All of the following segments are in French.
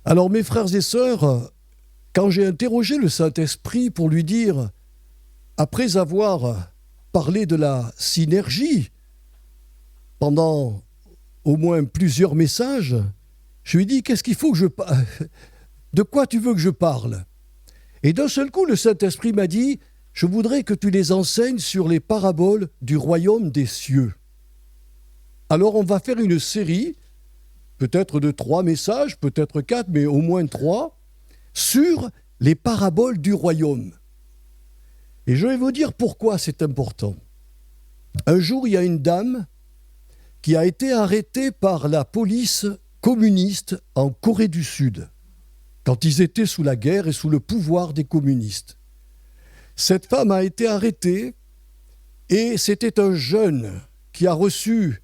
Alors mes frères et sœurs, quand j'ai interrogé le Saint-Esprit pour lui dire, après avoir parlé de la synergie pendant au moins plusieurs messages, je lui ai dit, qu'est-ce qu'il faut que je parle ? De quoi tu veux que je parle ? Et d'un seul coup, le Saint-Esprit m'a dit, je voudrais que tu les enseignes sur les paraboles du royaume des cieux. Alors on va faire une série, peut-être de 3 messages, peut-être 4, mais au moins 3, sur les paraboles du royaume. Et je vais vous dire pourquoi c'est important. Un jour, il y a une dame qui a été arrêtée par la police communiste en Corée du Sud, quand ils étaient sous la guerre et sous le pouvoir des communistes. Cette femme a été arrêtée et c'était un jeune qui a reçu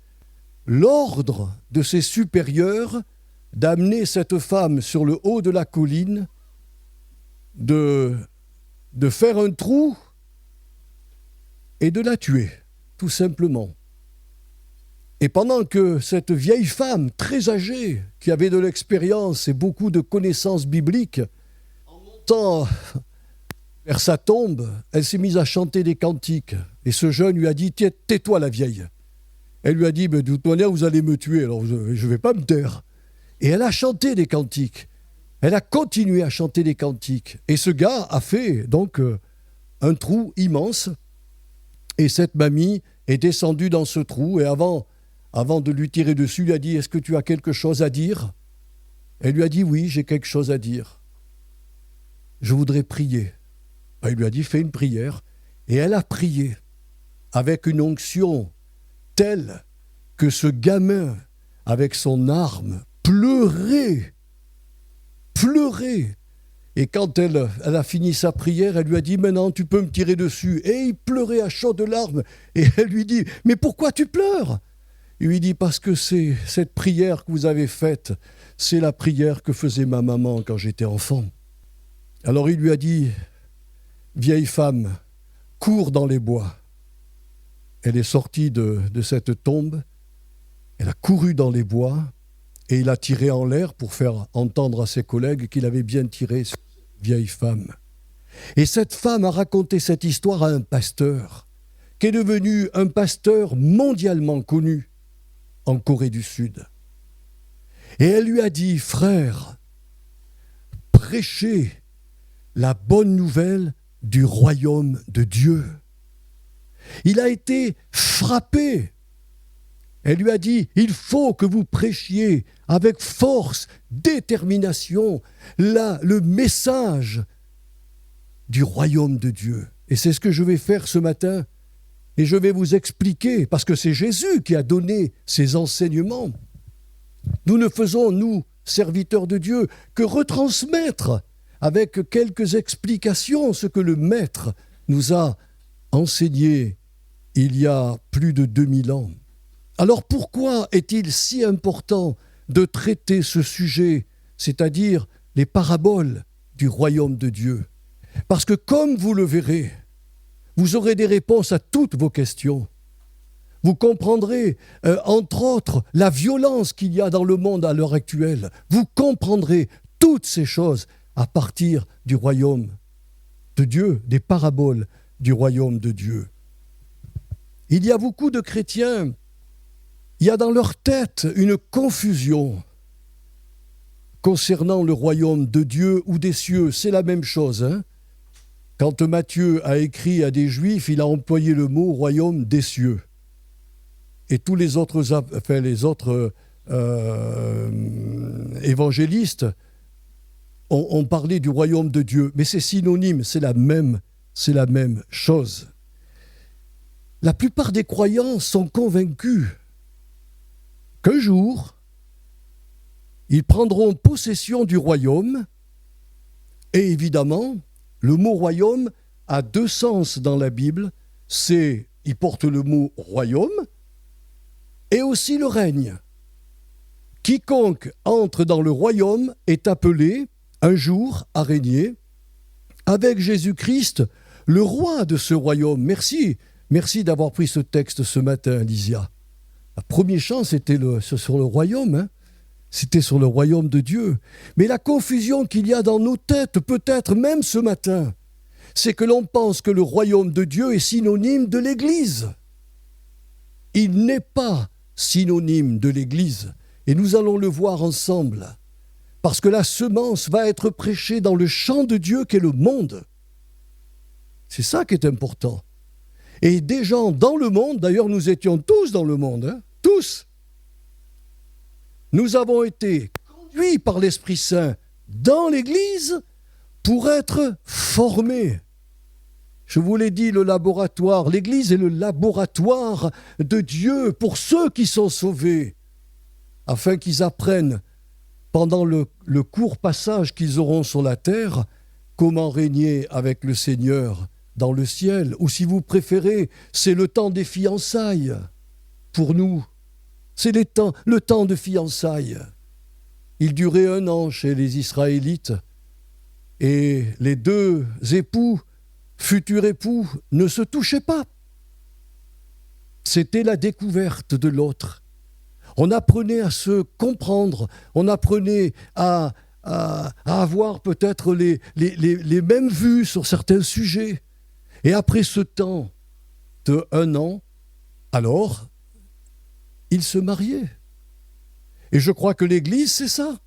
l'ordre de ses supérieurs d'amener cette femme sur le haut de la colline, de faire un trou et de la tuer, tout simplement. Et pendant que cette vieille femme très âgée, qui avait de l'expérience et beaucoup de connaissances bibliques, en montant vers sa tombe, elle s'est mise à chanter des cantiques. Et ce jeune lui a dit, tais-toi la vieille. Elle lui a dit, de toute manière, vous allez me tuer, alors je ne vais pas me taire. Et elle a chanté des cantiques. Elle a continué à chanter des cantiques. Et ce gars a fait donc un trou immense. Et cette mamie est descendue dans ce trou. Et avant de lui tirer dessus, il lui a dit, est-ce que tu as quelque chose à dire ? Elle lui a dit, oui, j'ai quelque chose à dire. Je voudrais prier. Il lui a dit, fais une prière. Et elle a prié avec une onction telle que ce gamin, avec son arme, pleurait. Et quand elle a fini sa prière, elle lui a dit, maintenant tu peux me tirer dessus. Et il pleurait à chaudes larmes. Et elle lui dit, mais pourquoi tu pleures ? Il lui dit, parce que c'est cette prière que vous avez faite, c'est la prière que faisait ma maman quand j'étais enfant. Alors il lui a dit, vieille femme, cours dans les bois. Elle est sortie de cette tombe, elle a couru dans les bois et il a tiré en l'air pour faire entendre à ses collègues qu'il avait bien tiré sur cette vieille femme. Et cette femme a raconté cette histoire à un pasteur qui est devenu un pasteur mondialement connu en Corée du Sud. Et elle lui a dit, frère, prêchez la bonne nouvelle du royaume de Dieu. Il a été frappé. Elle lui a dit, il faut que vous prêchiez avec force, détermination, le message du royaume de Dieu. Et c'est ce que je vais faire ce matin. Et je vais vous expliquer, parce que c'est Jésus qui a donné ces enseignements. Nous ne faisons, nous, serviteurs de Dieu, que retransmettre avec quelques explications ce que le Maître nous a enseigné il y a plus de 2000 ans. Alors pourquoi est-il si important de traiter ce sujet, c'est-à-dire les paraboles du royaume de Dieu ? Parce que comme vous le verrez, vous aurez des réponses à toutes vos questions. Vous comprendrez, entre autres, la violence qu'il y a dans le monde à l'heure actuelle. Vous comprendrez toutes ces choses à partir du royaume de Dieu, des paraboles du royaume de Dieu. Il y a beaucoup de chrétiens, il y a dans leur tête une confusion concernant le royaume de Dieu ou des cieux. C'est la même chose, hein ? Quand Matthieu a écrit à des Juifs, il a employé le mot « royaume des cieux ». Et tous les autres évangélistes ont parlé du royaume de Dieu. Mais c'est synonyme, c'est la même chose. La plupart des croyants sont convaincus qu'un jour, ils prendront possession du royaume. Et évidemment, le mot « royaume » a 2 sens dans la Bible. Il porte le mot « royaume » et aussi le règne. Quiconque entre dans le royaume est appelé un jour à régner avec Jésus-Christ, le roi de ce royaume. Merci d'avoir pris ce texte ce matin, Lysia. La première chance était sur le royaume. Hein. C'était sur le royaume de Dieu. Mais la confusion qu'il y a dans nos têtes, peut-être même ce matin, c'est que l'on pense que le royaume de Dieu est synonyme de l'Église. Il n'est pas synonyme de l'Église. Et nous allons le voir ensemble. Parce que la semence va être prêchée dans le champ de Dieu qu'est le monde. C'est ça qui est important. Et des gens dans le monde, d'ailleurs nous étions tous dans le monde, tous. Nous avons été conduits par l'Esprit Saint dans l'Église pour être formés. Je vous l'ai dit, le laboratoire, l'Église est le laboratoire de Dieu pour ceux qui sont sauvés, afin qu'ils apprennent pendant le court passage qu'ils auront sur la terre, comment régner avec le Seigneur dans le ciel. Ou si vous préférez, c'est le temps des fiançailles pour nous. C'est le temps de fiançailles. Il durait 1 an chez les Israélites et les 2 époux, futurs époux, ne se touchaient pas. C'était la découverte de l'autre. On apprenait à se comprendre, on apprenait à avoir peut-être les mêmes vues sur certains sujets. Et après ce temps de 1 an, alors, ils se mariaient. Et je crois que l'Église, c'est ça.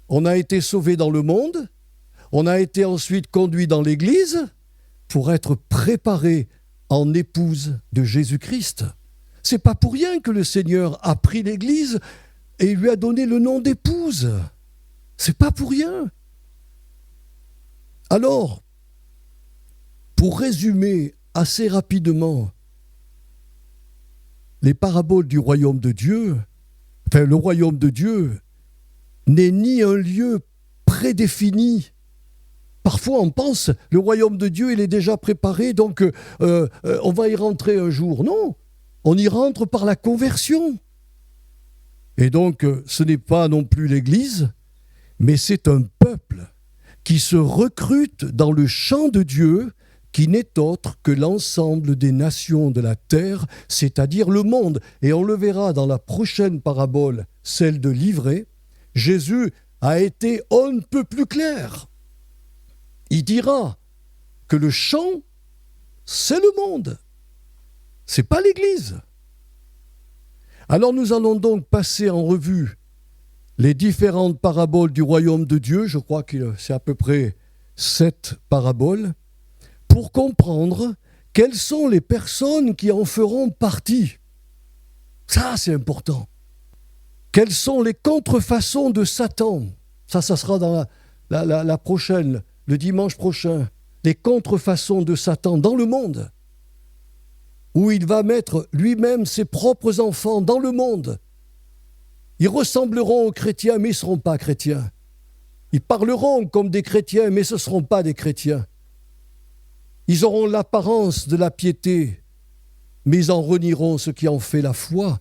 On a été sauvés dans le monde, on a été ensuite conduits dans l'Église pour être préparés en épouse de Jésus-Christ. C'est pas pour rien que le Seigneur a pris l'Église et lui a donné le nom d'épouse. C'est pas pour rien. Alors, pour résumer assez rapidement les paraboles du royaume de Dieu, le royaume de Dieu n'est ni un lieu prédéfini. Parfois on pense, le royaume de Dieu il est déjà préparé, donc on va y rentrer un jour. Non, on y rentre par la conversion. Et donc ce n'est pas non plus l'Église, mais c'est un peuple qui se recrute dans le champ de Dieu, qui n'est autre que l'ensemble des nations de la terre, c'est-à-dire le monde. Et on le verra dans la prochaine parabole, celle de l'ivrée. Jésus a été on ne peut plus clair. Il dira que le champ, c'est le monde. C'est pas l'Église. Alors nous allons donc passer en revue les différentes paraboles du royaume de Dieu. Je crois que c'est à peu près 7 paraboles. Pour comprendre quelles sont les personnes qui en feront partie. Ça, c'est important. Quelles sont les contrefaçons de Satan? Ça sera dans la prochaine, le dimanche prochain. Les contrefaçons de Satan dans le monde, où il va mettre lui-même ses propres enfants dans le monde. Ils ressembleront aux chrétiens, mais ils ne seront pas chrétiens. Ils parleront comme des chrétiens, mais ce ne seront pas des chrétiens. Ils auront l'apparence de la piété, mais ils en renieront ce qui en fait la foi.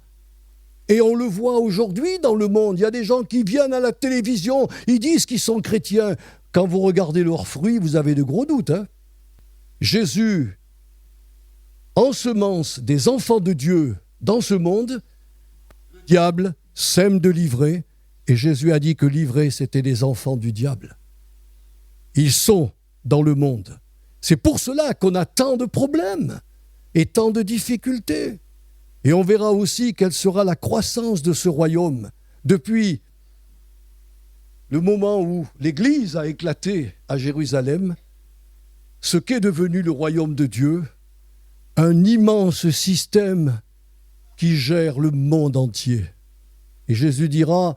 Et on le voit aujourd'hui dans le monde. Il y a des gens qui viennent à la télévision, ils disent qu'ils sont chrétiens. Quand vous regardez leurs fruits, vous avez de gros doutes. Jésus ensemence des enfants de Dieu dans ce monde. Le diable sème de l'ivraie, et Jésus a dit que l'ivraie, c'était les enfants du diable. Ils sont dans le monde. C'est pour cela qu'on a tant de problèmes et tant de difficultés. Et on verra aussi quelle sera la croissance de ce royaume depuis le moment où l'Église a éclaté à Jérusalem, ce qu'est devenu le royaume de Dieu, un immense système qui gère le monde entier. Et Jésus dira,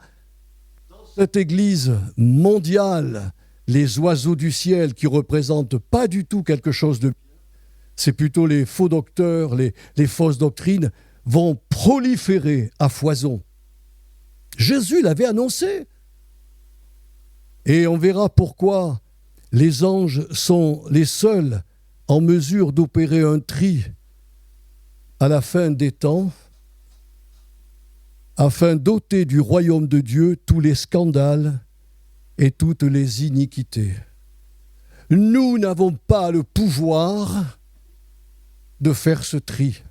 dans cette Église mondiale, les oiseaux du ciel qui ne représentent pas du tout quelque chose de bien, c'est plutôt les faux docteurs, les fausses doctrines, vont proliférer à foison. Jésus l'avait annoncé. Et on verra pourquoi les anges sont les seuls en mesure d'opérer un tri à la fin des temps, afin d'ôter du royaume de Dieu tous les scandales et toutes les iniquités. Nous n'avons pas le pouvoir de faire ce tri.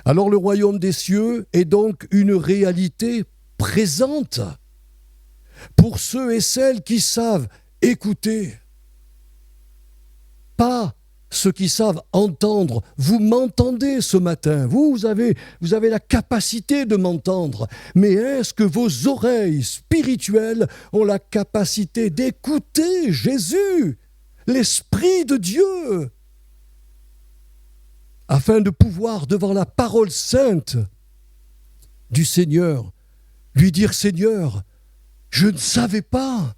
Alors le royaume des cieux est donc une réalité présente pour ceux et celles qui savent écouter. Pas ceux qui savent entendre. Vous m'entendez ce matin, vous avez la capacité de m'entendre, mais est-ce que vos oreilles spirituelles ont la capacité d'écouter Jésus, l'Esprit de Dieu, afin de pouvoir, devant la parole sainte du Seigneur, lui dire « Seigneur, je ne savais pas,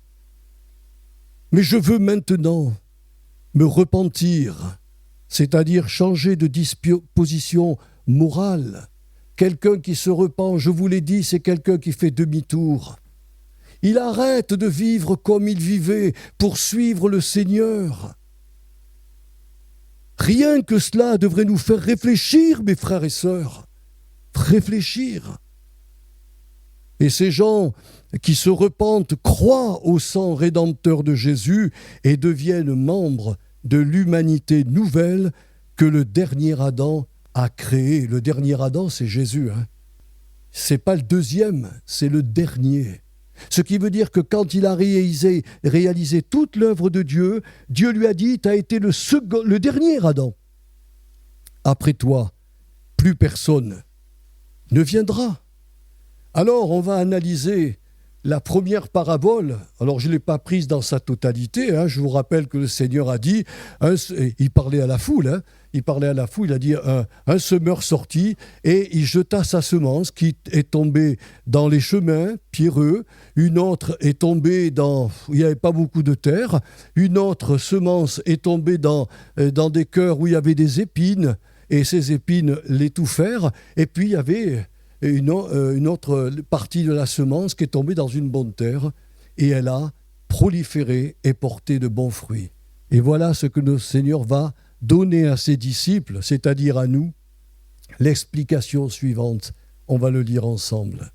mais je veux maintenant me repentir, c'est-à-dire changer de disposition morale. » Quelqu'un qui se repent, je vous l'ai dit, c'est quelqu'un qui fait demi-tour. Il arrête de vivre comme il vivait pour suivre le Seigneur. Rien que cela devrait nous faire réfléchir, mes frères et sœurs. Réfléchir. Et ces gens qui se repentent croient au sang rédempteur de Jésus et deviennent membres de l'humanité nouvelle que le dernier Adam a créée. Le dernier Adam, c'est Jésus. Ce n'est pas le deuxième, c'est le dernier. Ce qui veut dire que quand il a réalisé toute l'œuvre de Dieu, Dieu lui a dit « Tu as été le dernier Adam. Après toi, plus personne ne viendra. » Alors, on va analyser la première parabole. Alors, je ne l'ai pas prise dans sa totalité. Je vous rappelle que le Seigneur a dit, il parlait à la foule, il a dit un semeur sortit et il jeta sa semence qui est tombée dans les chemins pierreux. Une autre est tombée où il n'y avait pas beaucoup de terre. Une autre semence est tombée dans des cœurs où il y avait des épines et ces épines l'étouffèrent. Et puis, il y avait une autre partie de la semence qui est tombée dans une bonne terre et elle a proliféré et porté de bons fruits. Et voilà ce que notre Seigneur va donner à ses disciples, c'est-à-dire à nous, l'explication suivante. On va le lire ensemble.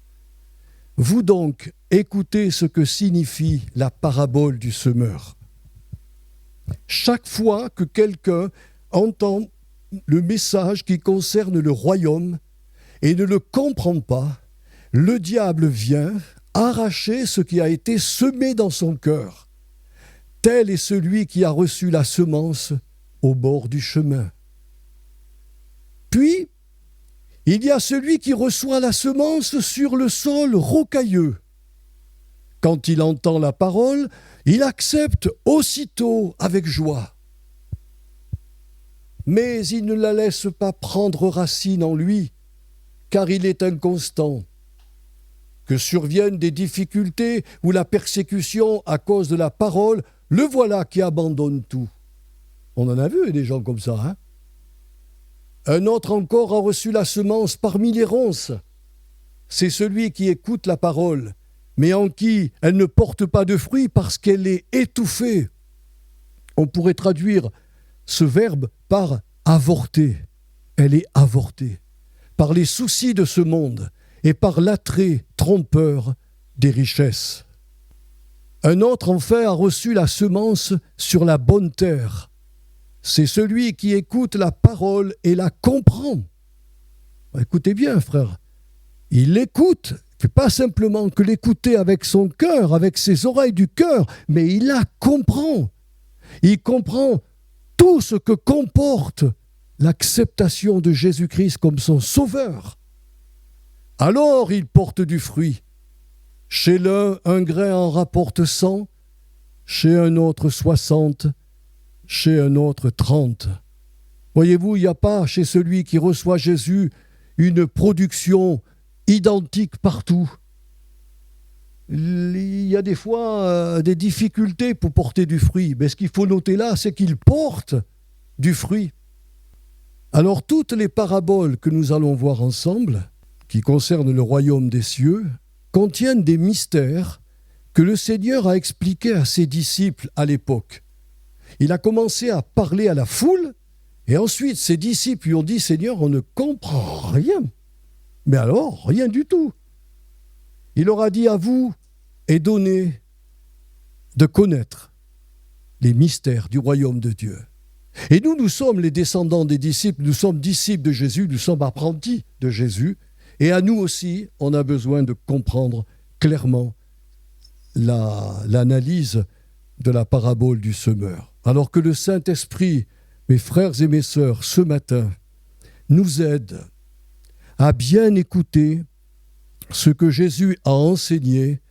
Vous donc, écoutez ce que signifie la parabole du semeur. Chaque fois que quelqu'un entend le message qui concerne le royaume, et ne le comprend pas, le diable vient arracher ce qui a été semé dans son cœur. Tel est celui qui a reçu la semence au bord du chemin. Puis, il y a celui qui reçoit la semence sur le sol rocailleux. Quand il entend la parole, il accepte aussitôt avec joie. Mais il ne la laisse pas prendre racine en lui, car il est inconstant. Que surviennent des difficultés ou la persécution à cause de la parole, le voilà qui abandonne tout. On en a vu des gens comme ça. Un autre encore a reçu la semence parmi les ronces. C'est celui qui écoute la parole, mais en qui elle ne porte pas de fruits parce qu'elle est étouffée. On pourrait traduire ce verbe par avorter. Elle est avortée par les soucis de ce monde et par l'attrait trompeur des richesses. Un autre, enfin, a reçu la semence sur la bonne terre. C'est celui qui écoute la parole et la comprend. Écoutez bien, frère. Il l'écoute, pas simplement que l'écouter avec son cœur, avec ses oreilles du cœur, mais il la comprend. Il comprend tout ce que comporte l'acceptation de Jésus-Christ comme son sauveur. Alors il porte du fruit. Chez l'un, un grain en rapporte 100, chez un autre 60, chez un autre 30. Voyez-vous, il n'y a pas chez celui qui reçoit Jésus une production identique partout. Il y a des fois des difficultés pour porter du fruit, mais ce qu'il faut noter là, c'est qu'il porte du fruit. Alors toutes les paraboles que nous allons voir ensemble, qui concernent le royaume des cieux, contiennent des mystères que le Seigneur a expliqués à ses disciples à l'époque. Il a commencé à parler à la foule, et ensuite ses disciples lui ont dit « Seigneur, on ne comprend rien. » Mais alors, rien du tout. Il leur a dit « À vous est donné de connaître les mystères du royaume de Dieu. » Et nous sommes les descendants des disciples, nous sommes disciples de Jésus, nous sommes apprentis de Jésus, Et à nous aussi, on a besoin de comprendre clairement l'analyse de la parabole du semeur. Alors que le Saint-Esprit, mes frères et mes sœurs, ce matin, nous aide à bien écouter ce que Jésus a enseigné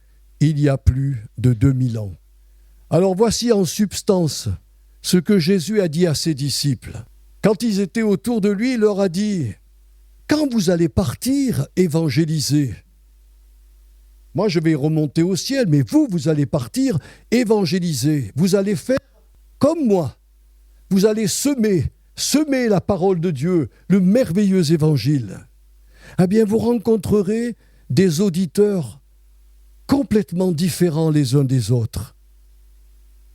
il y a plus de 2000 ans. Alors voici en substance ce que Jésus a dit à ses disciples. Quand ils étaient autour de lui, il leur a dit « Quand vous allez partir, évangéliser. Moi, je vais remonter au ciel, mais vous allez partir, évangéliser. Vous allez faire comme moi. Vous allez semer la parole de Dieu, le merveilleux évangile. Eh bien, vous rencontrerez des auditeurs complètement différents les uns des autres.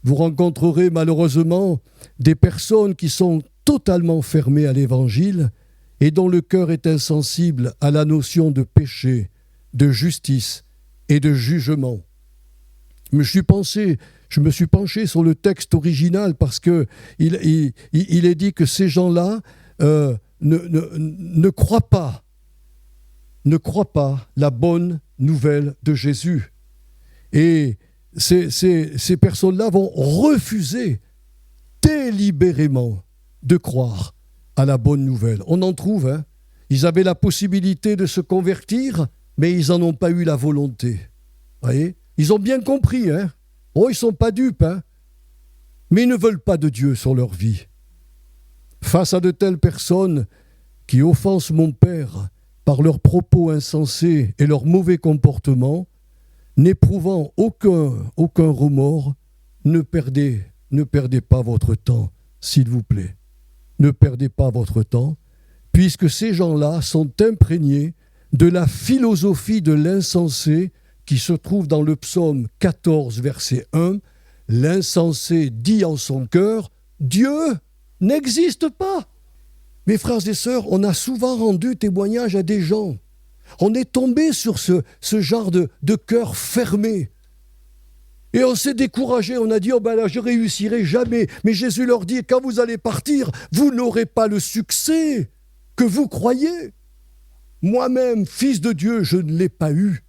Vous rencontrerez malheureusement des personnes qui sont totalement fermées à l'évangile et dont le cœur est insensible à la notion de péché, de justice et de jugement. Je me suis penché sur le texte original parce que il est dit que ces gens-là ne croient pas la bonne nouvelle de Jésus. Et ces personnes-là vont refuser délibérément de croire à la bonne nouvelle. On en trouve, hein. Ils avaient la possibilité de se convertir, mais ils n'en ont pas eu la volonté. Voyez ? Ils ont bien compris, hein. Oh, ils ne sont pas dupes, hein. Mais ils ne veulent pas de Dieu sur leur vie. Face à de telles personnes qui offensent mon Père par leurs propos insensés et leur mauvais comportement, n'éprouvant aucun remords, ne perdez pas votre temps, s'il vous plaît. Ne perdez pas votre temps, puisque ces gens-là sont imprégnés de la philosophie de l'insensé qui se trouve dans le psaume 14, verset 1. L'insensé dit en son cœur, « Dieu n'existe pas !» Mes frères et sœurs, on a souvent rendu témoignage à des gens. On est tombé sur ce genre de cœur fermé. Et on s'est découragé, on a dit « Oh ben là, je ne réussirai jamais !» Mais Jésus leur dit « Quand vous allez partir, vous n'aurez pas le succès que vous croyez. Moi-même, fils de Dieu, je ne l'ai pas eu. »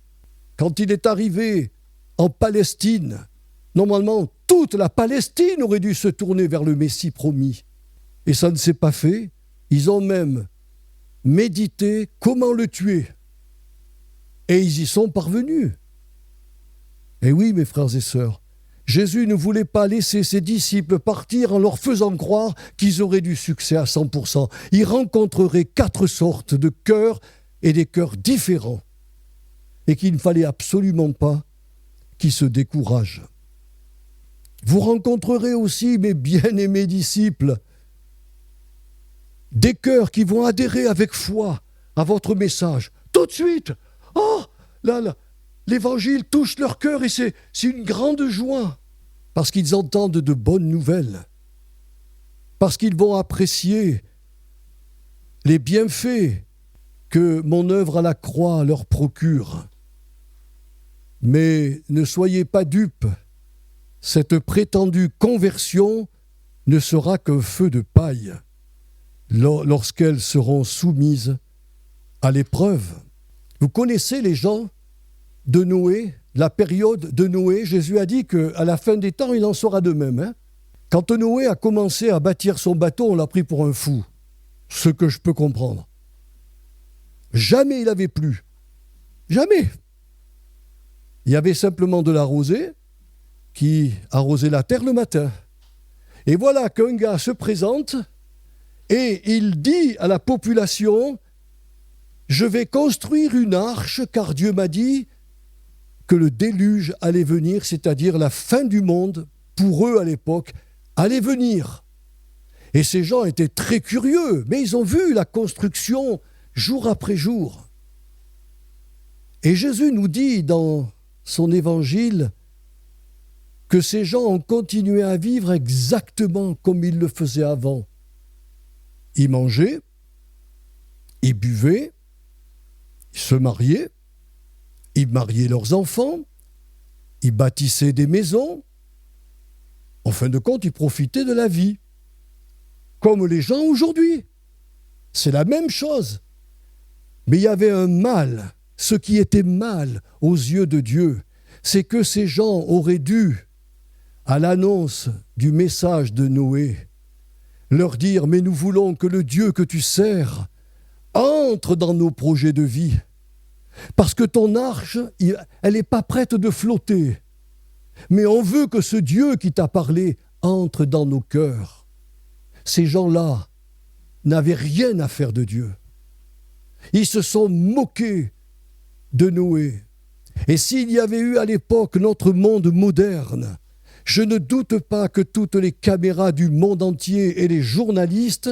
Quand il est arrivé en Palestine, normalement, toute la Palestine aurait dû se tourner vers le Messie promis. Et ça ne s'est pas fait. Ils ont même médité comment le tuer. Et ils y sont parvenus. Et oui, mes frères et sœurs, Jésus ne voulait pas laisser ses disciples partir en leur faisant croire qu'ils auraient du succès à 100%. Ils rencontreraient 4 sortes de cœurs et des cœurs différents. Et qu'il ne fallait absolument pas qu'ils se découragent. Vous rencontrerez aussi, mes bien-aimés disciples, des cœurs qui vont adhérer avec foi à votre message. Tout de suite, oh, là, l'évangile touche leur cœur et c'est une grande joie. Parce qu'ils entendent de bonnes nouvelles. Parce qu'ils vont apprécier les bienfaits que mon œuvre à la croix leur procure. Mais ne soyez pas dupes, cette prétendue conversion ne sera qu'un feu de paille lorsqu'elles seront soumises à l'épreuve. Vous connaissez les gens de Noé, la période de Noé. Jésus a dit qu'à la fin des temps, il en sera de même. Hein. Quand Noé a commencé à bâtir son bateau, on l'a pris pour un fou, ce que je peux comprendre. Jamais il avait plu. Jamais. Il y avait simplement de la rosée qui arrosait la terre le matin. Et voilà qu'un gars se présente et il dit à la population « Je vais construire une arche car Dieu m'a dit que le déluge allait venir, c'est-à-dire la fin du monde, pour eux à l'époque, allait venir. » Et ces gens étaient très curieux, mais ils ont vu la construction jour après jour. Et Jésus nous dit dans son évangile que ces gens ont continué à vivre exactement comme ils le faisaient avant. Ils mangeaient, ils buvaient, ils se mariaient, ils mariaient leurs enfants, ils bâtissaient des maisons. En fin de compte, ils profitaient de la vie, comme les gens aujourd'hui. C'est la même chose. Mais il y avait un mal. Ce qui était mal aux yeux de Dieu, c'est que ces gens auraient dû, à l'annonce du message de Noé, leur dire « Mais nous voulons que le Dieu que tu sers entre dans nos projets de vie. Parce que ton arche, elle n'est pas prête de flotter. Mais on veut que ce Dieu qui t'a parlé entre dans nos cœurs. » Ces gens-là n'avaient rien à faire de Dieu. Ils se sont moqués de Noé. Et s'il y avait eu à l'époque notre monde moderne, je ne doute pas que toutes les caméras du monde entier et les journalistes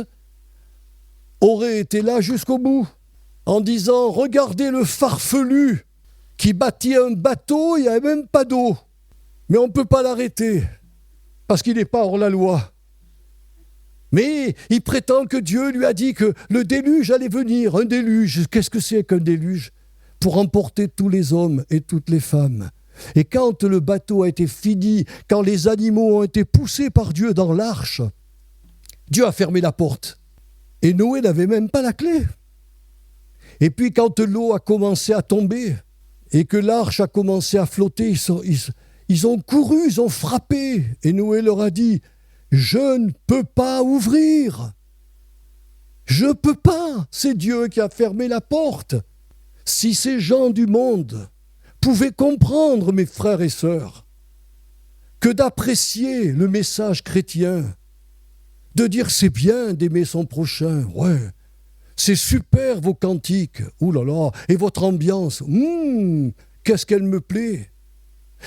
auraient été là jusqu'au bout, en disant « Regardez le farfelu qui bâtit un bateau, il n'y a même pas d'eau. Mais on ne peut pas l'arrêter, parce qu'il n'est pas hors la loi. » Mais il prétend que Dieu lui a dit que le déluge allait venir. Un déluge, qu'est-ce que c'est qu'un déluge ? Pour emporter tous les hommes et toutes les femmes. Et quand le bateau a été fini, quand les animaux ont été poussés par Dieu dans l'arche, Dieu a fermé la porte. Et Noé n'avait même pas la clé. Et puis quand l'eau a commencé à tomber et que l'arche a commencé à flotter, ils ont couru, ils ont frappé. Et Noé leur a dit « Je ne peux pas ouvrir. Je ne peux pas. C'est Dieu qui a fermé la porte. » Si ces gens du monde pouvaient comprendre, mes frères et sœurs, que d'apprécier le message chrétien, de dire c'est bien d'aimer son prochain, ouais, c'est super vos cantiques, ouh là là, et votre ambiance, qu'est-ce qu'elle me plaît.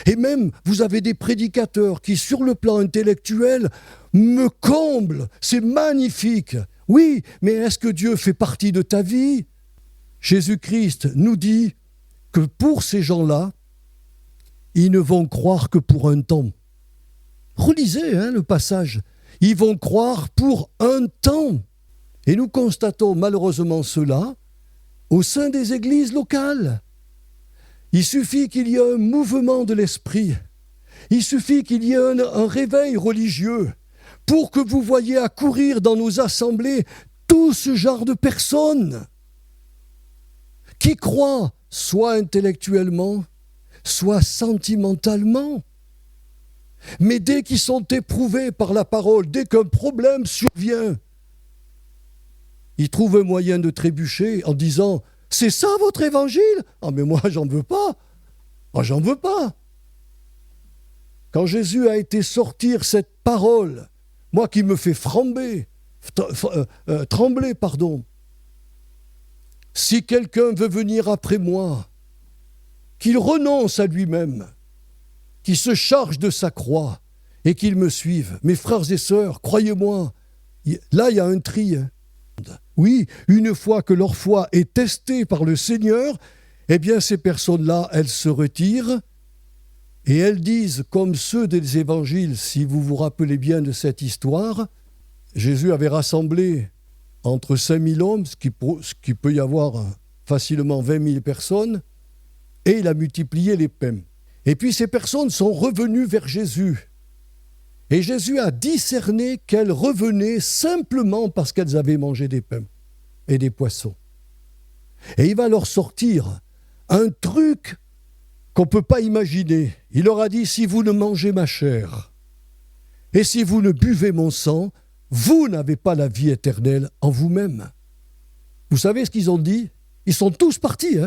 Et même, vous avez des prédicateurs qui, sur le plan intellectuel, me comblent, c'est magnifique. Oui, mais est-ce que Dieu fait partie de ta vie ? Jésus-Christ nous dit que pour ces gens-là, ils ne vont croire que pour un temps. Relisez le passage. Ils vont croire pour un temps. Et nous constatons malheureusement cela au sein des églises locales. Il suffit qu'il y ait un mouvement de l'esprit. Il suffit qu'il y ait un réveil religieux pour que vous voyiez accourir dans nos assemblées tout ce genre de personnes qui croient soit intellectuellement, soit sentimentalement. Mais dès qu'ils sont éprouvés par la parole, dès qu'un problème survient, ils trouvent un moyen de trébucher en disant « C'est ça votre évangile ? Ah mais moi j'en veux pas. Moi j'en veux pas. » Quand Jésus a été sortir cette parole, moi qui me fait trembler, si quelqu'un veut venir après moi, qu'il renonce à lui-même, qu'il se charge de sa croix et qu'il me suive. Mes frères et sœurs, croyez-moi, là il y a un tri. Oui, une fois que leur foi est testée par le Seigneur, eh bien ces personnes-là, elles se retirent et elles disent, comme ceux des évangiles, si vous vous rappelez bien de cette histoire, Jésus avait rassemblé entre 5000 hommes, ce qui peut y avoir facilement 20 000 personnes, et il a multiplié les pains. Et puis ces personnes sont revenues vers Jésus. Et Jésus a discerné qu'elles revenaient simplement parce qu'elles avaient mangé des pains et des poissons. Et il va leur sortir un truc qu'on ne peut pas imaginer. Il leur a dit, si vous ne mangez ma chair et si vous ne buvez mon sang, vous n'avez pas la vie éternelle en vous-même. Vous savez ce qu'ils ont dit ? Ils sont tous partis.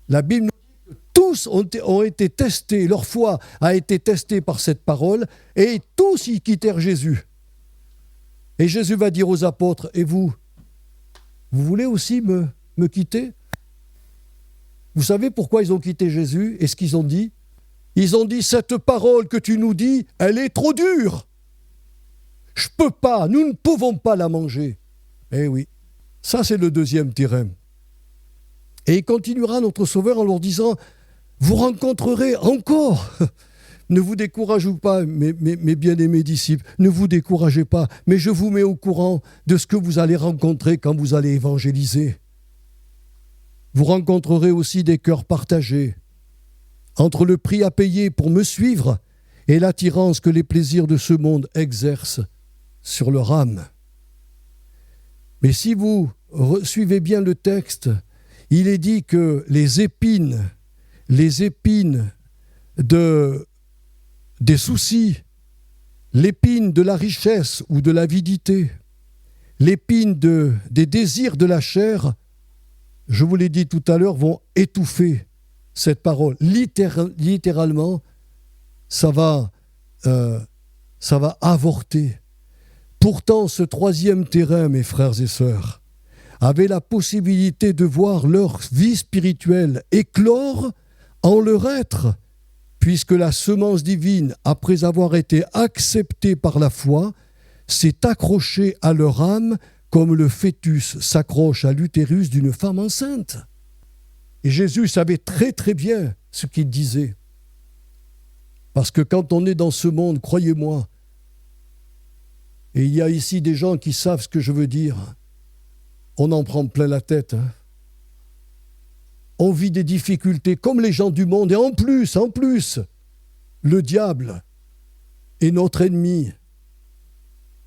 La Bible nous dit que tous ont été testés, leur foi a été testée par cette parole, et tous y quittèrent Jésus. Et Jésus va dire aux apôtres, et vous voulez aussi me quitter ? Vous savez pourquoi ils ont quitté Jésus et ce qu'ils ont dit ? Ils ont dit, cette parole que tu nous dis, elle est trop dure. Je peux pas, nous ne pouvons pas la manger. Eh oui, ça c'est le deuxième terrain. Et il continuera notre Sauveur en leur disant, vous rencontrerez encore, ne vous découragez pas, mes bien-aimés disciples, ne vous découragez pas, mais je vous mets au courant de ce que vous allez rencontrer quand vous allez évangéliser. Vous rencontrerez aussi des cœurs partagés entre le prix à payer pour me suivre et l'attirance que les plaisirs de ce monde exercent sur leur âme. Mais si vous suivez bien le texte, il est dit que les épines des soucis, l'épine de la richesse ou de l'avidité, l'épine des désirs de la chair, je vous l'ai dit tout à l'heure, vont étouffer cette parole. Littéralement, ça va avorter. Pourtant, ce troisième terrain, mes frères et sœurs, avait la possibilité de voir leur vie spirituelle éclore en leur être, puisque la semence divine, après avoir été acceptée par la foi, s'est accrochée à leur âme comme le fœtus s'accroche à l'utérus d'une femme enceinte. Et Jésus savait très très bien ce qu'il disait. Parce que quand on est dans ce monde, croyez-moi, et il y a ici des gens qui savent ce que je veux dire, on en prend plein la tête. On vit des difficultés comme les gens du monde, et en plus, le diable est notre ennemi.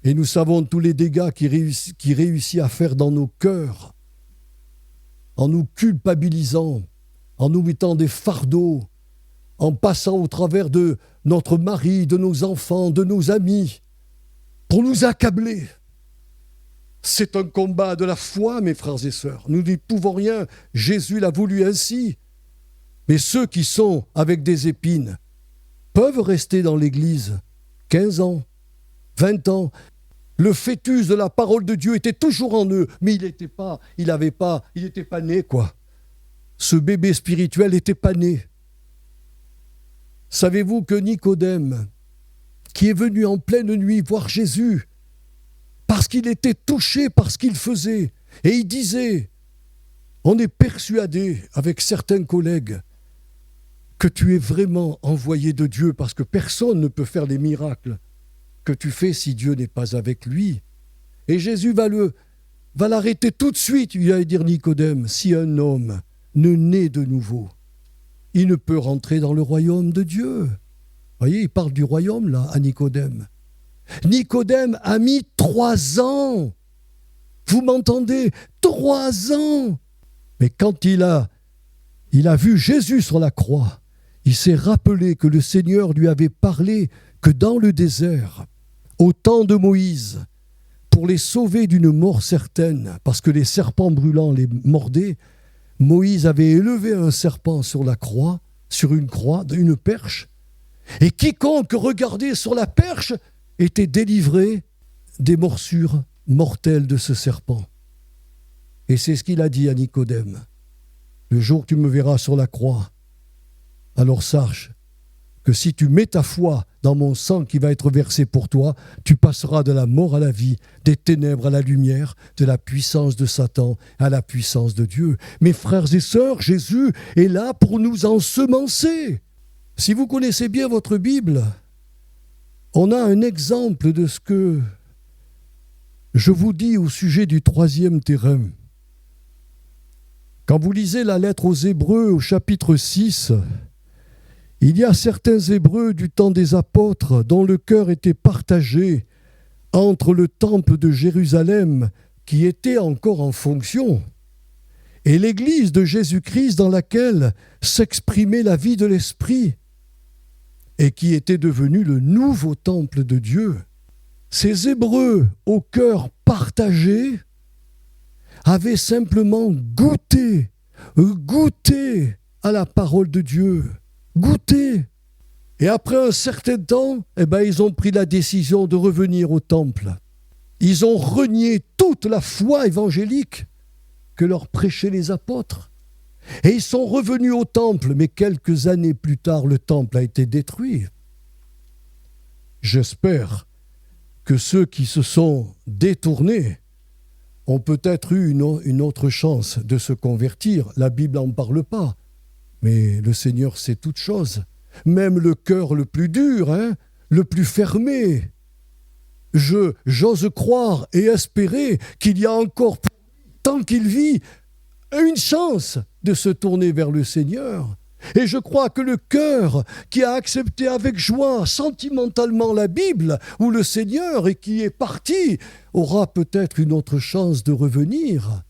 Et nous savons tous les dégâts qu'il réussit à faire dans nos cœurs, en nous culpabilisant, en nous mettant des fardeaux, en passant au travers de notre mari, de nos enfants, de nos amis, pour nous accabler. C'est un combat de la foi, mes frères et sœurs. Nous n'y pouvons rien. Jésus l'a voulu ainsi. Mais ceux qui sont avec des épines peuvent rester dans l'Église 15 ans, 20 ans. Le fœtus de la parole de Dieu était toujours en eux, mais il n'était pas né, quoi. Ce bébé spirituel n'était pas né. Savez-vous que Nicodème, qui est venu en pleine nuit voir Jésus, parce qu'il était touché par ce qu'il faisait, et il disait, on est persuadé avec certains collègues que tu es vraiment envoyé de Dieu, parce que personne ne peut faire les miracles que tu fais si Dieu n'est pas avec lui. Et Jésus va l'arrêter tout de suite. Il va dire, Nicodème, si un homme ne naît de nouveau, il ne peut rentrer dans le royaume de Dieu. Vous voyez, il parle du royaume là, à Nicodème. Nicodème a mis 3 ans. Vous m'entendez? 3 ans. Mais quand il a vu Jésus sur la croix, il s'est rappelé que le Seigneur lui avait parlé que dans le désert, au temps de Moïse, pour les sauver d'une mort certaine, parce que les serpents brûlants les mordaient, Moïse avait élevé un serpent sur la croix, sur une croix, une perche, et quiconque regardait sur la perche était délivré des morsures mortelles de ce serpent. Et c'est ce qu'il a dit à Nicodème. Le jour que tu me verras sur la croix, alors sache que si tu mets ta foi dans mon sang qui va être versé pour toi, tu passeras de la mort à la vie, des ténèbres à la lumière, de la puissance de Satan à la puissance de Dieu. Mes frères et sœurs, Jésus est là pour nous ensemencer. Si vous connaissez bien votre Bible, on a un exemple de ce que je vous dis au sujet du troisième terrain. Quand vous lisez la lettre aux Hébreux au chapitre 6, il y a certains Hébreux du temps des apôtres dont le cœur était partagé entre le temple de Jérusalem qui était encore en fonction et l'église de Jésus-Christ dans laquelle s'exprimait la vie de l'Esprit et qui était devenu le nouveau temple de Dieu. Ces Hébreux au cœur partagé avaient simplement goûté à la parole de Dieu. Goûté. Et après un certain temps, ils ont pris la décision de revenir au temple. Ils ont renié toute la foi évangélique que leur prêchaient les apôtres. Et ils sont revenus au temple, mais quelques années plus tard, le temple a été détruit. J'espère que ceux qui se sont détournés ont peut-être eu une autre chance de se convertir. La Bible n'en parle pas. Mais le Seigneur sait toutes choses, même le cœur le plus dur, le plus fermé. J'ose croire et espérer qu'il y a encore, tant qu'il vit, une chance de se tourner vers le Seigneur. Et je crois que le cœur qui a accepté avec joie, sentimentalement la Bible ou le Seigneur et qui est parti, aura peut-être une autre chance de revenir.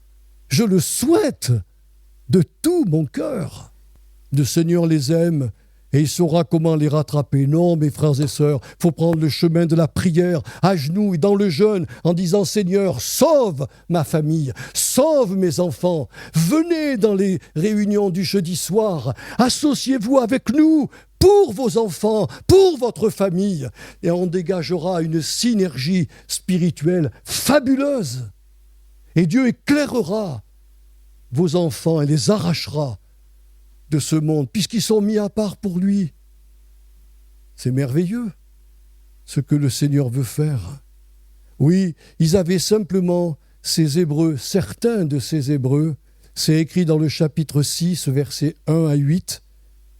Je le souhaite. de tout mon cœur. Le Seigneur les aime et il saura comment les rattraper. Non, mes frères et sœurs, il faut prendre le chemin de la prière, à genoux et dans le jeûne, en disant « Seigneur, sauve ma famille, sauve mes enfants. Venez dans les réunions du jeudi soir, associez-vous avec nous pour vos enfants, pour votre famille. » Et on dégagera une synergie spirituelle fabuleuse. Et Dieu éclairera vos enfants et les arrachera de ce monde, puisqu'ils sont mis à part pour lui. C'est merveilleux, ce que le Seigneur veut faire. Oui, ils avaient simplement ces Hébreux, certains de ces Hébreux, c'est écrit dans le chapitre 6, versets 1 à 8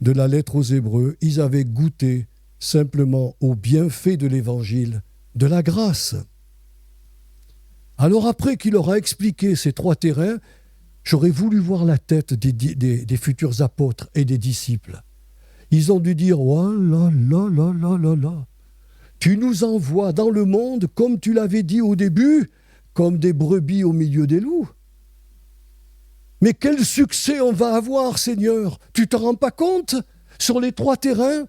de la lettre aux Hébreux, ils avaient goûté simplement aux bienfaits de l'Évangile, de la grâce. Alors après qu'il leur a expliqué ces trois terrains, j'aurais voulu voir la tête des futurs apôtres et des disciples. Ils ont dû dire « Oh là là là là là là, tu nous envoies dans le monde, comme tu l'avais dit au début, comme des brebis au milieu des loups. Mais quel succès on va avoir, Seigneur! Tu ne te rends pas compte? Sur les 3 terrains,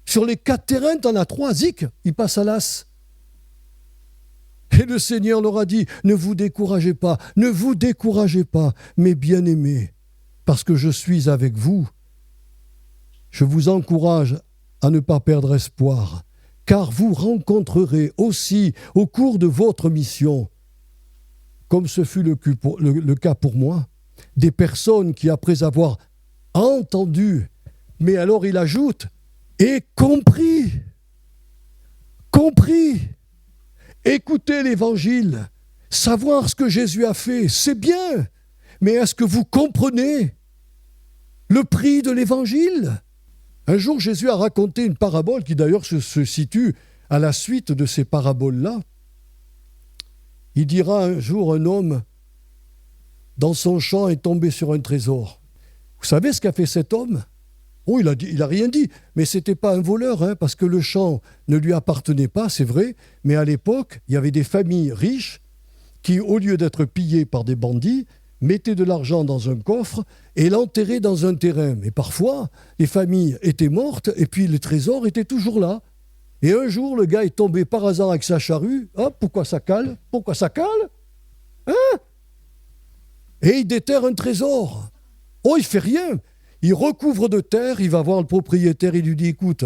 sur les 4 terrains, tu en as 3, zic, ils passent à l'as. » Et le Seigneur leur a dit, ne vous découragez pas, mes bien-aimés, parce que je suis avec vous. Je vous encourage à ne pas perdre espoir, car vous rencontrerez aussi au cours de votre mission, comme ce fut le cas pour moi, des personnes qui, après avoir entendu, mais alors il ajoute, et compris. Écoutez l'Évangile, savoir ce que Jésus a fait, c'est bien, mais est-ce que vous comprenez le prix de l'Évangile? Un jour, Jésus a raconté une parabole qui d'ailleurs se situe à la suite de ces paraboles-là. Il dira un jour, un homme, dans son champ, est tombé sur un trésor. Vous savez ce qu'a fait cet homme? Oh, il a rien dit, mais ce n'était pas un voleur, parce que le champ ne lui appartenait pas, c'est vrai, mais à l'époque, il y avait des familles riches qui, au lieu d'être pillées par des bandits, mettaient de l'argent dans un coffre et l'enterraient dans un terrain. Mais parfois, les familles étaient mortes et puis le trésor était toujours là. Et un jour, le gars est tombé par hasard avec sa charrue. Hop, pourquoi ça cale? Et il déterre un trésor. Oh, il fait rien. Il recouvre de terre, il va voir le propriétaire, il lui dit « Écoute,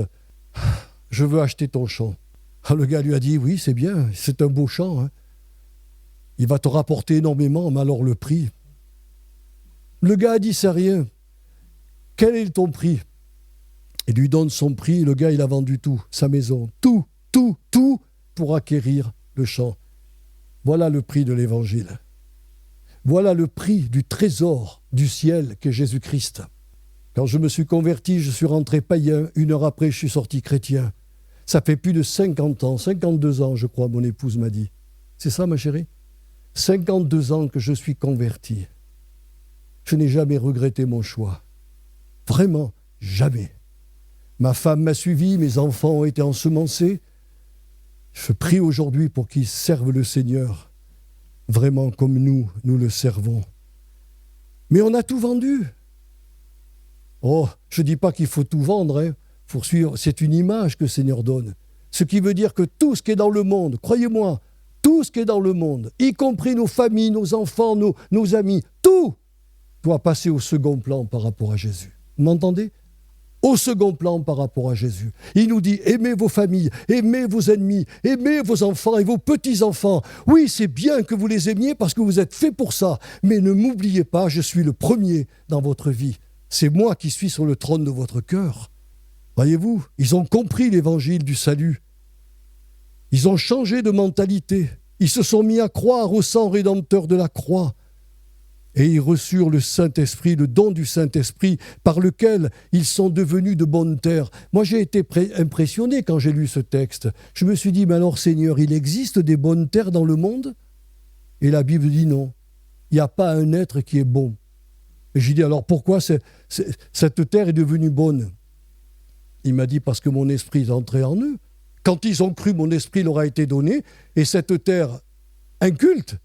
je veux acheter ton champ. » Le gars lui a dit « Oui, c'est bien, c'est un beau champ. Il va te rapporter énormément, mais alors le prix. » Le gars a dit « C'est rien. Quel est ton prix ?» Il lui donne son prix, le gars il a vendu tout, sa maison, tout pour acquérir le champ. Voilà le prix de l'Évangile. Voilà le prix du trésor du ciel qu'est Jésus-Christ. Quand je me suis converti, je suis rentré païen. 1 heure après, je suis sorti chrétien. Ça fait plus de 50 ans, 52 ans, je crois, mon épouse m'a dit. C'est ça, ma chérie? 52 ans que je suis converti. Je n'ai jamais regretté mon choix. Vraiment, jamais. Ma femme m'a suivi, mes enfants ont été ensemencés. Je prie aujourd'hui pour qu'ils servent le Seigneur, vraiment comme nous le servons. Mais on a tout vendu. Oh, je ne dis pas qu'il faut tout vendre, pour suivre. C'est une image que le Seigneur donne. Ce qui veut dire que tout ce qui est dans le monde, croyez-moi, tout ce qui est dans le monde, y compris nos familles, nos enfants, nos amis, tout doit passer au second plan par rapport à Jésus. Vous m'entendez? Au second plan par rapport à Jésus. Il nous dit, aimez vos familles, aimez vos ennemis, aimez vos enfants et vos petits-enfants. Oui, c'est bien que vous les aimiez parce que vous êtes faits pour ça, mais ne m'oubliez pas, je suis le premier dans votre vie. C'est moi qui suis sur le trône de votre cœur. Voyez-vous, ils ont compris l'évangile du salut. Ils ont changé de mentalité. Ils se sont mis à croire au sang rédempteur de la croix. Et ils reçurent le Saint-Esprit, le don du Saint-Esprit, par lequel ils sont devenus de bonne terre. Moi, j'ai été impressionné quand j'ai lu ce texte. Je me suis dit, mais alors Seigneur, il existe des bonnes terres dans le monde? Et la Bible dit non. Il n'y a pas un être qui est bon. Et j'ai dit, alors pourquoi cette terre est devenue bonne? Il m'a dit, parce que mon esprit est entré en eux. Quand ils ont cru, mon esprit leur a été donné, et cette terre inculte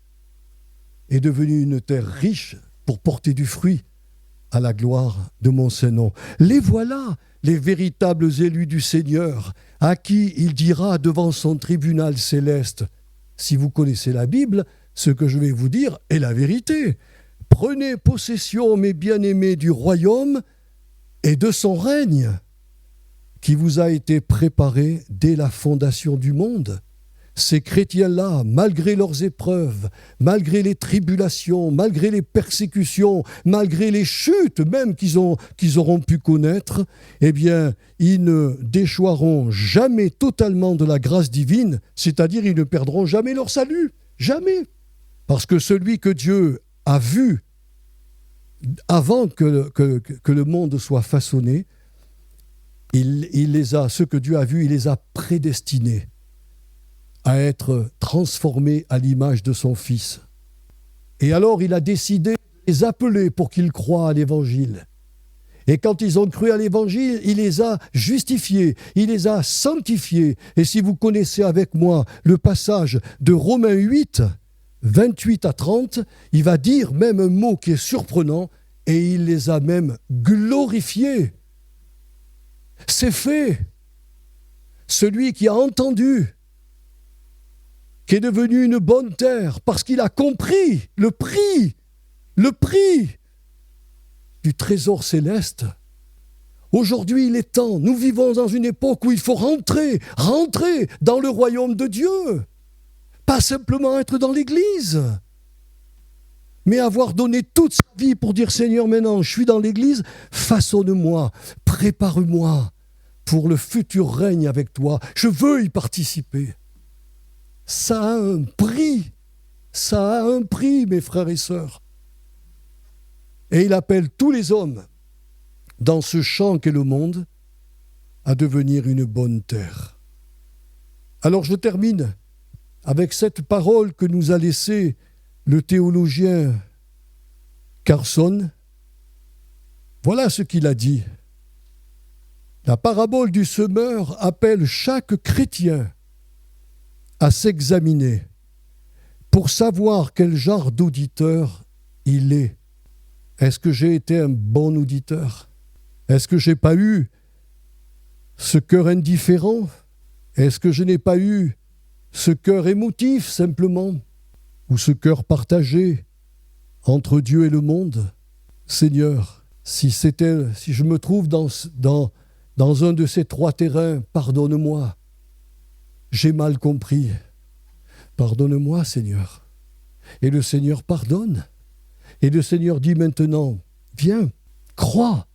est devenue une terre riche pour porter du fruit. à la gloire de mon Saint-Nom. Les voilà, les véritables élus du Seigneur, à qui il dira devant son tribunal céleste, si vous connaissez la Bible, ce que je vais vous dire est la vérité. Prenez possession, mes bien-aimés, du royaume et de son règne, qui vous a été préparé dès la fondation du monde. Ces chrétiens-là, malgré leurs épreuves, malgré les tribulations, malgré les persécutions, malgré les chutes même qu'ils auront pu connaître, eh bien, ils ne déchoiront jamais totalement de la grâce divine, c'est-à-dire ils ne perdront jamais leur salut, jamais. Parce que celui que Dieu a vu avant que le monde soit façonné, ceux que Dieu a vus, il les a prédestinés à être transformés à l'image de son Fils. Et alors il a décidé de les appeler pour qu'ils croient à l'Évangile. Et quand ils ont cru à l'Évangile, il les a justifiés, il les a sanctifiés. Et si vous connaissez avec moi le passage de Romains 8, 28 à 30, il va dire même un mot qui est surprenant, et il les a même glorifiés. C'est fait. Celui qui a entendu, qui est devenu une bonne terre, parce qu'il a compris le prix du trésor céleste. Aujourd'hui, il est temps. Nous vivons dans une époque où il faut rentrer dans le royaume de Dieu. Pas simplement être dans l'église, mais avoir donné toute sa vie pour dire « Seigneur, maintenant, je suis dans l'église, façonne-moi, prépare-moi pour le futur règne avec toi. Je veux y participer. » Ça a un prix. Ça a un prix, mes frères et sœurs. Et il appelle tous les hommes, dans ce champ qu'est le monde, à devenir une bonne terre. Alors je termine avec cette parole que nous a laissée le théologien Carson. Voilà ce qu'il a dit. La parabole du semeur appelle chaque chrétien à s'examiner pour savoir quel genre d'auditeur il est. Est-ce que j'ai été un bon auditeur? Est-ce que je n'ai pas eu ce cœur indifférent? Est-ce que je n'ai pas eu ce cœur émotif simplement? Ou ce cœur partagé entre Dieu et le monde? Seigneur, si je me trouve dans un de ces trois terrains, pardonne-moi. J'ai mal compris. Pardonne-moi, Seigneur. Et le Seigneur pardonne. Et le Seigneur dit maintenant, viens, crois,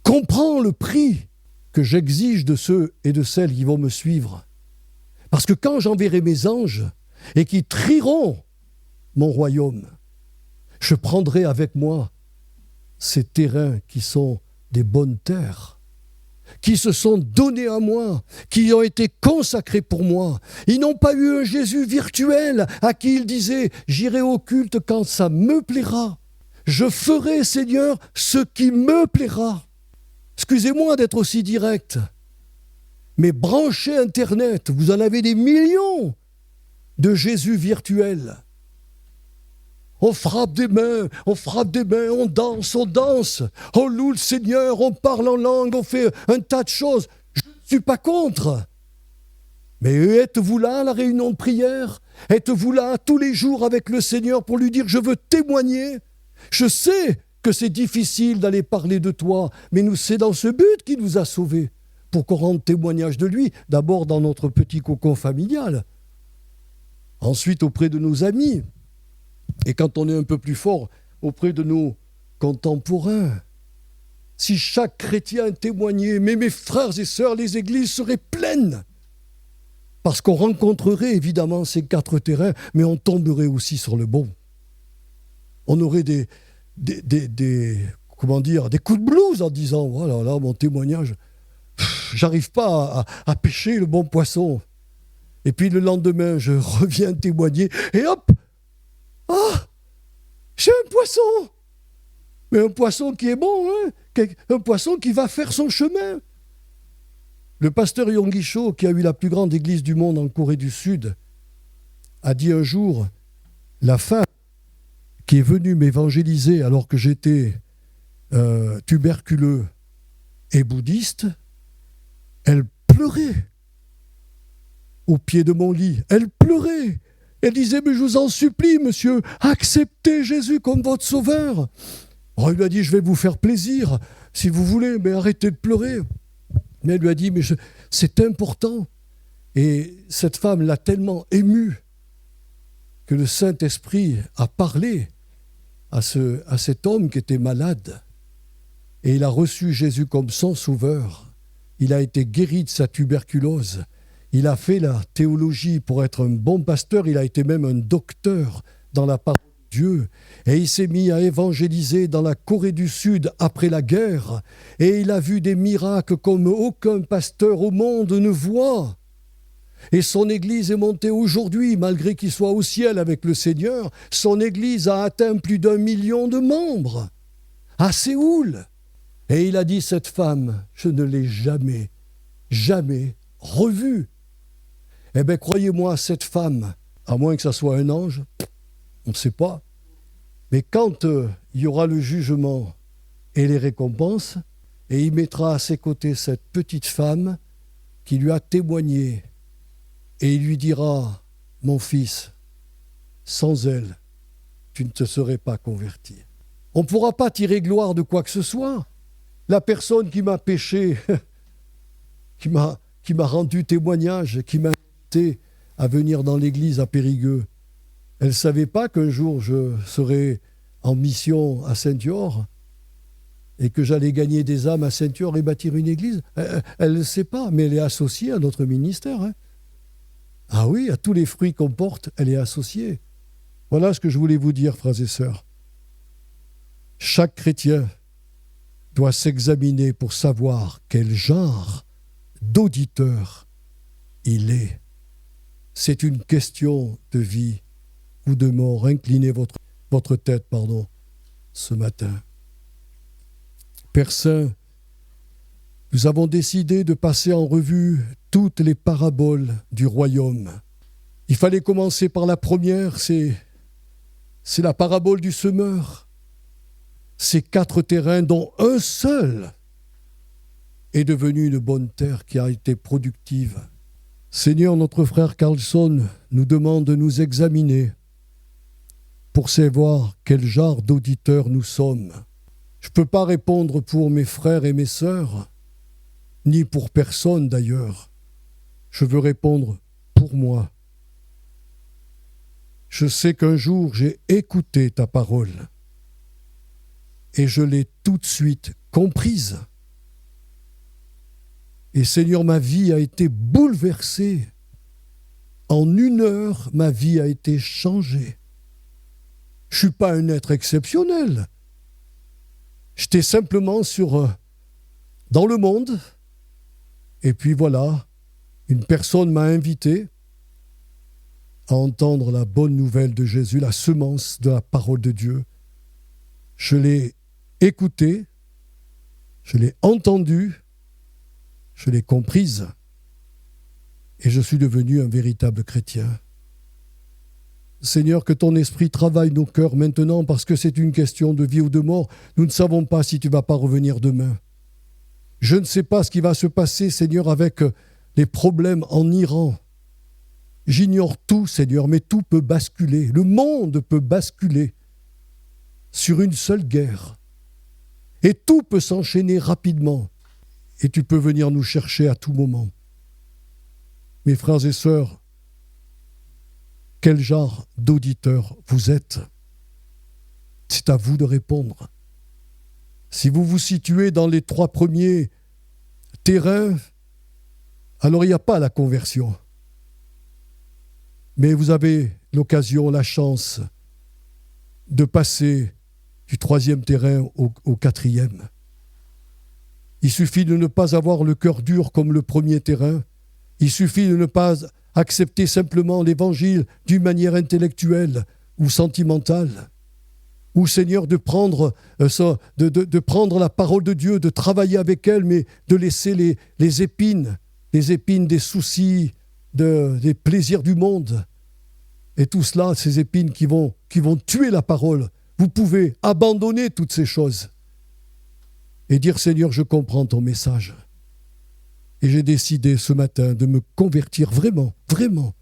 comprends le prix que j'exige de ceux et de celles qui vont me suivre. Parce que quand j'enverrai mes anges et qui trieront mon royaume, je prendrai avec moi ces terrains qui sont des bonnes terres, qui se sont donnés à moi, qui ont été consacrés pour moi. Ils n'ont pas eu un Jésus virtuel à qui il disait « J'irai au culte quand ça me plaira. Je ferai, Seigneur, ce qui me plaira. » Excusez-moi d'être aussi direct, mais branchez Internet, vous en avez des millions de Jésus virtuels. On frappe des mains, on danse, on loue le Seigneur, on parle en langue, on fait un tas de choses. Je ne suis pas contre. Mais êtes-vous là à la réunion de prière? Êtes-vous là tous les jours avec le Seigneur pour lui dire « Je veux témoigner ». Je sais que c'est difficile d'aller parler de toi, mais c'est dans ce but qu'il nous a sauvés, pour qu'on rende témoignage de lui, d'abord dans notre petit cocon familial, ensuite auprès de nos amis, et quand on est un peu plus fort, auprès de nos contemporains. Si chaque chrétien témoignait, mais mes frères et sœurs, les églises seraient pleines. Parce qu'on rencontrerait évidemment ces quatre terrains, mais on tomberait aussi sur le bon. On aurait des coups de blues en disant « Voilà, là, mon témoignage, j'arrive pas à pêcher le bon poisson. » Et puis le lendemain, je reviens témoigner, et hop, ah, j'ai un poisson. Mais un poisson qui est bon, hein, un poisson qui va faire son chemin. Le pasteur Yonggi-cho, qui a eu la plus grande église du monde en Corée du Sud, a dit un jour, la femme qui est venue m'évangéliser alors que j'étais tuberculeux et bouddhiste, elle pleurait au pied de mon lit. Elle pleurait. Elle disait, mais je vous en supplie, monsieur, acceptez Jésus comme votre sauveur. Alors, il lui a dit, je vais vous faire plaisir, si vous voulez, mais arrêtez de pleurer. Mais elle lui a dit, mais c'est important. Et cette femme l'a tellement émue que le Saint-Esprit a parlé à cet homme qui était malade. Et il a reçu Jésus comme son sauveur. Il a été guéri de sa tuberculose. Il a fait la théologie pour être un bon pasteur. Il a été même un docteur dans la parole de Dieu. Et il s'est mis à évangéliser dans la Corée du Sud après la guerre. Et il a vu des miracles comme aucun pasteur au monde ne voit. Et son Église est montée aujourd'hui, malgré qu'il soit au ciel avec le Seigneur. Son Église a atteint plus d'1 million de membres à Séoul. Et il a dit, cette femme, je ne l'ai jamais revue. Eh bien, croyez-moi, cette femme, à moins que ça soit un ange, on ne sait pas, mais quand il y aura le jugement et les récompenses, et il mettra à ses côtés cette petite femme qui lui a témoigné, et il lui dira, mon fils, sans elle, tu ne te serais pas converti. On ne pourra pas tirer gloire de quoi que ce soit. La personne qui m'a péché, qui m'a rendu témoignage, qui m'a invité à venir dans l'église à Périgueux, elle ne savait pas qu'un jour je serais en mission à Saint-Dior et que j'allais gagner des âmes à Saint-Dior et bâtir une église. Elle ne le sait pas, mais elle est associée à notre ministère. Hein. Ah oui, à tous les fruits qu'on porte, elle est associée. Voilà ce que je voulais vous dire, frères et sœurs. Chaque chrétien doit s'examiner pour savoir quel genre d'auditeur il est. C'est une question de vie ou de mort. Inclinez votre tête, ce matin. Père Saint, nous avons décidé de passer en revue toutes les paraboles du royaume. Il fallait commencer par la première, c'est la parabole du semeur. Ces 4 terrains dont un seul est devenu une bonne terre qui a été productive. Seigneur, notre frère Carlson nous demande de nous examiner pour savoir quel genre d'auditeurs nous sommes. Je ne peux pas répondre pour mes frères et mes sœurs, ni pour personne d'ailleurs. Je veux répondre pour moi. Je sais qu'un jour j'ai écouté ta parole et je l'ai tout de suite comprise. Et Seigneur, ma vie a été bouleversée. En 1 heure, ma vie a été changée. Je ne suis pas un être exceptionnel. J'étais simplement dans le monde. Et puis voilà, une personne m'a invité à entendre la bonne nouvelle de Jésus, la semence de la parole de Dieu. Je l'ai écoutée, je l'ai entendue, je l'ai comprise et je suis devenu un véritable chrétien. Seigneur, que ton esprit travaille nos cœurs maintenant parce que c'est une question de vie ou de mort. Nous ne savons pas si tu ne vas pas revenir demain. Je ne sais pas ce qui va se passer, Seigneur, avec les problèmes en Iran. J'ignore tout, Seigneur, mais tout peut basculer. Le monde peut basculer sur une seule guerre. Et tout peut s'enchaîner rapidement. Et tu peux venir nous chercher à tout moment. Mes frères et sœurs, quel genre d'auditeurs vous êtes? C'est à vous de répondre. Si vous vous situez dans les 3 premiers terrains, alors il n'y a pas la conversion. Mais vous avez l'occasion, la chance de passer du 3e terrain au 4e. Il suffit de ne pas avoir le cœur dur comme le premier terrain. Il suffit de ne pas accepter simplement l'évangile d'une manière intellectuelle ou sentimentale. Ou Seigneur, de prendre la parole de Dieu, de travailler avec elle, mais de laisser les épines des soucis, des plaisirs du monde. Et tout cela, ces épines qui vont tuer la parole. Vous pouvez abandonner toutes ces choses et dire « Seigneur, je comprends ton message ». Et j'ai décidé ce matin de me convertir vraiment, vraiment.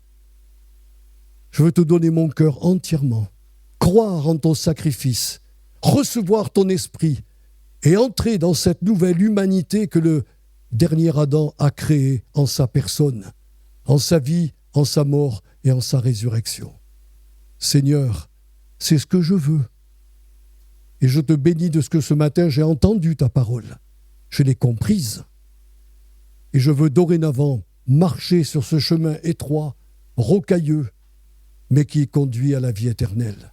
Je veux te donner mon cœur entièrement, croire en ton sacrifice, recevoir ton esprit et entrer dans cette nouvelle humanité que le dernier Adam a créée en sa personne, en sa vie, en sa mort et en sa résurrection. Seigneur, c'est ce que je veux. Et je te bénis de ce que ce matin j'ai entendu ta parole. Je l'ai comprise. Et je veux dorénavant marcher sur ce chemin étroit, rocailleux, mais qui conduit à la vie éternelle.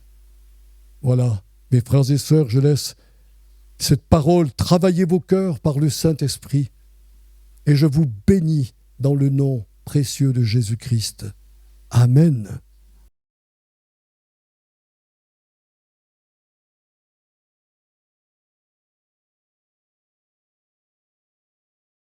Voilà, mes frères et sœurs, je laisse cette parole travailler vos cœurs par le Saint-Esprit. Et je vous bénis dans le nom précieux de Jésus-Christ. Amen.